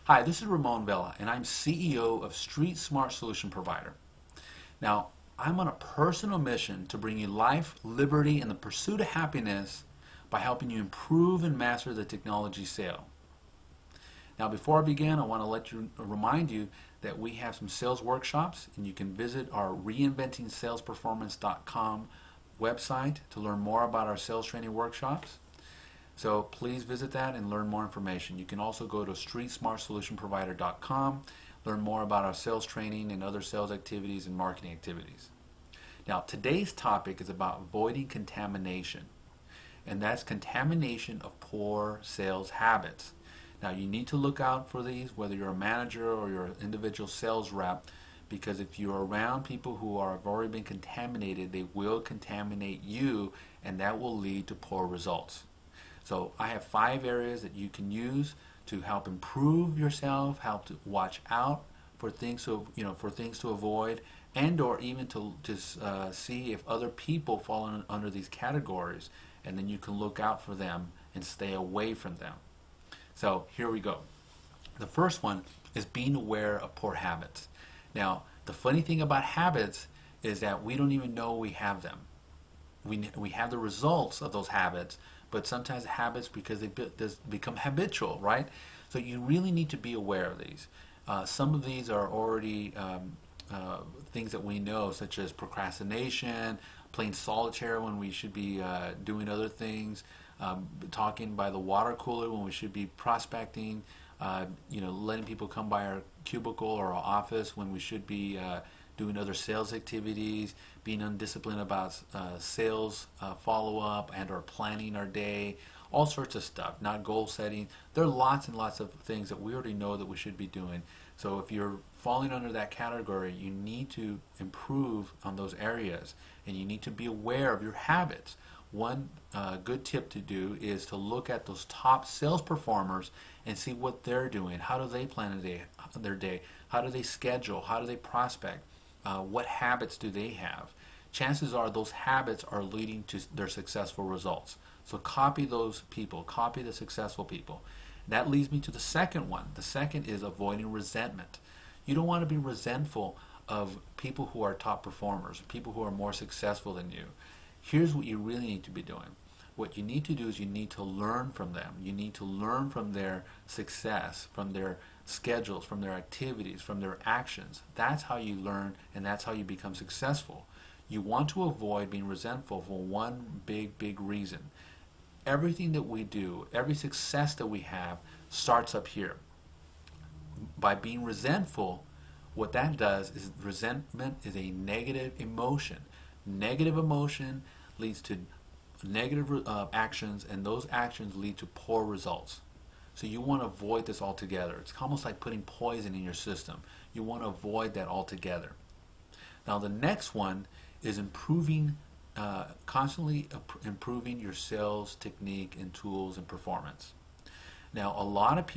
Hi, this is Ramon Vela, and I'm CEO of Street Smart Solution Provider. Now, I'm on a personal mission to bring you life, liberty, and the pursuit of happiness by helping you improve and master the technology sale. Now, before I begin, I want to remind you that we have some sales workshops, and you can visit our reinventingsalesperformance.com website to learn more about our sales training workshops. So please visit that and learn more information. You can also go to streetsmartsolutionprovider.com, learn more about our sales training and other sales activities and marketing activities. Now, today's topic is about avoiding contamination, and that's contamination of poor sales habits. Now, you need to look out for these, whether you're a manager or you're an individual sales rep, because if you're around people who have already been contaminated, they will contaminate you, and that will lead to poor results. So I have 5 areas that you can use to help improve yourself, help to watch out for things to avoid, and or even to see if other people fall under these categories, and then you can look out for them and stay away from them. So here we go. The first one is being aware of poor habits. Now, the funny thing about habits is that we don't even know we have them. We have the results of those habits, but sometimes habits, because they become habitual, right? So you really need to be aware of these. Some of these are already things that we know, such as procrastination, playing solitaire when we should be doing other things, talking by the water cooler when we should be prospecting, letting people come by our cubicle or our office when we should be doing other sales activities, being undisciplined about sales follow-up and or planning our day, all sorts of stuff, not goal setting. There are lots and lots of things that we already know that we should be doing. So if you're falling under that category, you need to improve on those areas, and you need to be aware of your habits. One good tip to do is to look at those top sales performers and see what they're doing. How do they plan their day? How do they schedule? How do they prospect? What habits do they have? Chances are those habits are leading to their successful results. So copy those people, copy the successful people. That leads me to the second one. The second is avoiding resentment. You don't want to be resentful of people who are top performers, people who are more successful than you. Here's what you really need to be doing. What you need to do is you need to learn from them. You need to learn from their success, from their schedules, from their activities, from their actions. That's how you learn, and that's how you become successful. You want to avoid being resentful for one big reason. Everything that we do, every success that we have starts up here. By being resentful, what that does is resentment is a negative emotion. Negative emotion leads to negative actions, and those actions lead to poor results. So you want to avoid this altogether. It's almost like putting poison in your system. You want to avoid that altogether. Now the next one is constantly improving your sales technique and tools and performance. Now a lot of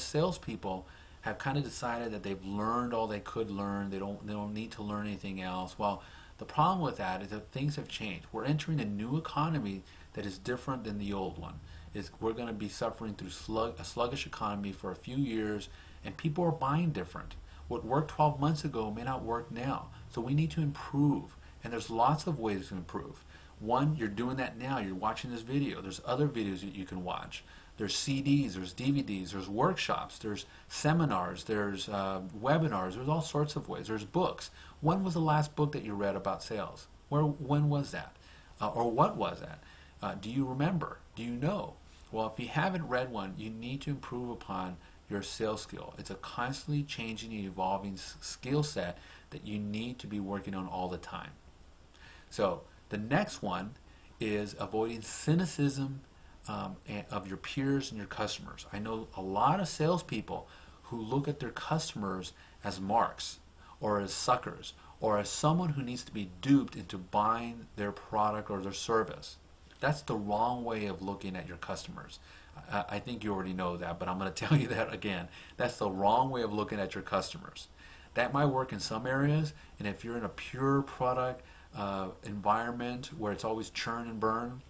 salespeople have kind of decided that they've learned all they could learn. They don't need to learn anything else. Well, the problem with that is that things have changed. We're entering a new economy that is different than the old one. We're going to be suffering through a sluggish economy for a few years, and people are buying different. What worked 12 months ago may not work now. So we need to improve, and there's lots of ways to improve. One, you're doing that now. You're watching this video. There's other videos that you can watch. There's CDs, there's DVDs, there's workshops, there's seminars, there's webinars, there's all sorts of ways. There's books. When was the last book that you read about sales? When was that? Or what was that? Do you remember? Do you know? Well, if you haven't read one, you need to improve upon your sales skill. It's a constantly changing and evolving skill set that you need to be working on all the time. So the next one is avoiding cynicism of your peers and your customers. I know a lot of salespeople who look at their customers as marks or as suckers or as someone who needs to be duped into buying their product or their service. That's the wrong way of looking at your customers. I think you already know that, but I'm going to tell you that again. That's the wrong way of looking at your customers. That might work in some areas, and if you're in a pure product environment where it's always churn and burn,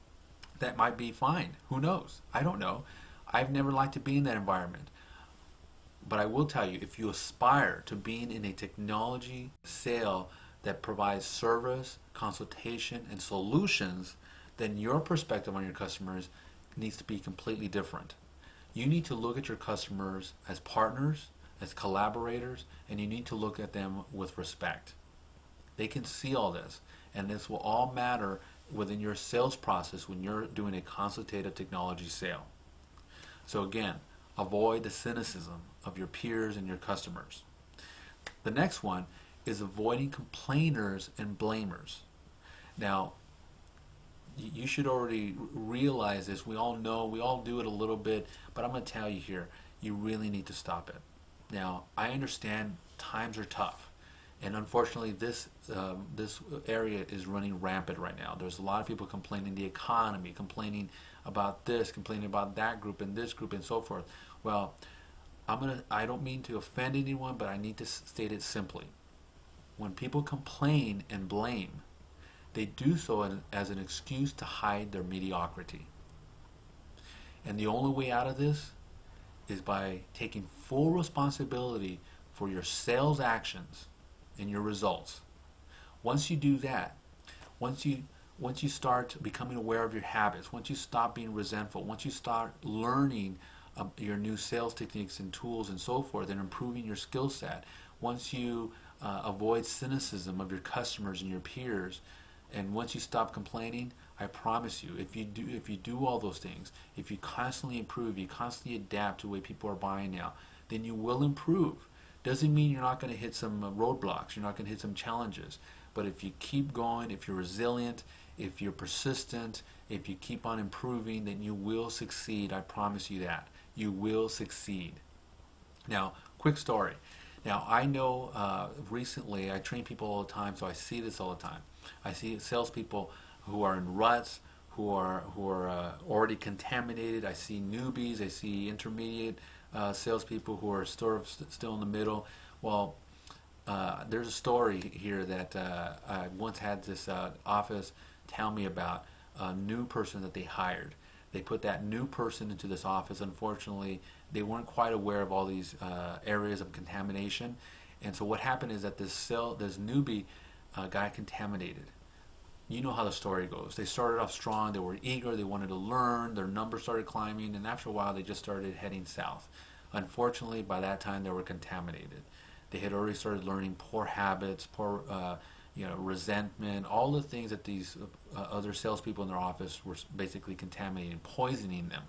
that might be fine. Who knows? I don't know. I've never liked to be in that environment. But I will tell you, if you aspire to being in a technology sale that provides service, consultation, and solutions, then your perspective on your customers needs to be completely different. You need to look at your customers as partners, as collaborators, and you need to look at them with respect. They can see all this, and this will all matter within your sales process when you're doing a consultative technology sale. So again, avoid the cynicism of your peers and your customers. The next one is avoiding complainers and blamers. Now, you should already realize this. We all know, we all do it a little bit, but I'm going to tell you here, you really need to stop it. Now, I understand times are tough, and unfortunately this area is running rampant right now. There's a lot of people complaining the economy, complaining about this, complaining about that group and this group and so forth. Well, I don't mean to offend anyone, but I need to state it simply. When people complain and blame, they do so as an excuse to hide their mediocrity. And the only way out of this is by taking full responsibility for your sales actions and your results. Once you do that, once you start becoming aware of your habits, once you stop being resentful, once you start learning your new sales techniques and tools and so forth and improving your skill set, once you avoid cynicism of your customers and your peers, and once you stop complaining, I promise you, if you do all those things, if you constantly improve, you constantly adapt to the way people are buying now, then you will improve. Doesn't mean you're not going to hit some roadblocks, you're not going to hit some challenges, but if you keep going, if you're resilient, if you're persistent, if you keep on improving, then you will succeed. I promise you that. You will succeed. Now, quick story. Now, I know recently, I train people all the time, so I see this all the time. I see salespeople who are in ruts, who are already contaminated. I see newbies. I see intermediate salespeople who are still in the middle. Well, there's a story here that I once had this office tell me about a new person that they hired. They put that new person into this office. Unfortunately, they weren't quite aware of all these areas of contamination. And so what happened is that this newbie got contaminated. You know how the story goes. They started off strong, they were eager, they wanted to learn, their numbers started climbing, and after a while they just started heading south. Unfortunately, by that time they were contaminated. They had already started learning poor habits, poor resentment, all the things that these other salespeople in their office were basically contaminating, poisoning them.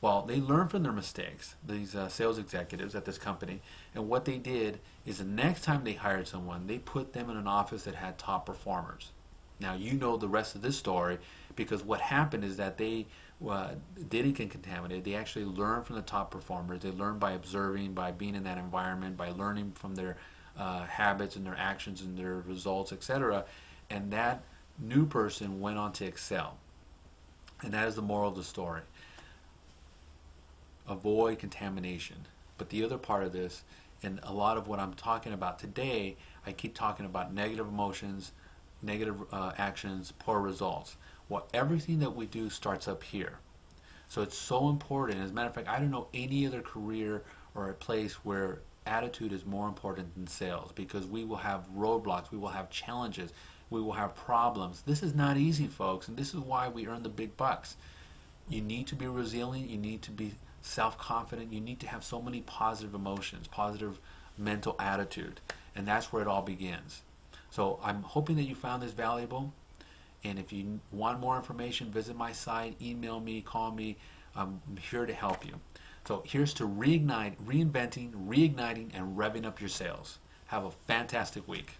Well, they learned from their mistakes, these sales executives at this company, and what they did is the next time they hired someone, they put them in an office that had top performers. Now, you know the rest of this story, because what happened is that they didn't get contaminated. They actually learned from the top performers. They learned by observing, by being in that environment, by learning from their habits and their actions and their results, etc. And that new person went on to excel. And that is the moral of the story. Avoid contamination. But the other part of this, and a lot of what I'm talking about today, I keep talking about negative emotions, negative actions, poor results. Well, everything that we do starts up here. So it's so important. As a matter of fact, I don't know any other career or a place where attitude is more important than sales, because we will have roadblocks, we will have challenges, we will have problems. This is not easy, folks, and this is why we earn the big bucks. You need to be resilient, you need to be self-confident, you need to have so many positive emotions, positive mental attitude, and that's where it all begins. So I'm hoping that you found this valuable, and if you want more information, visit my site, email me, call me. I'm here to help you. So here's to reinventing, reigniting, and revving up your sales. Have a fantastic week.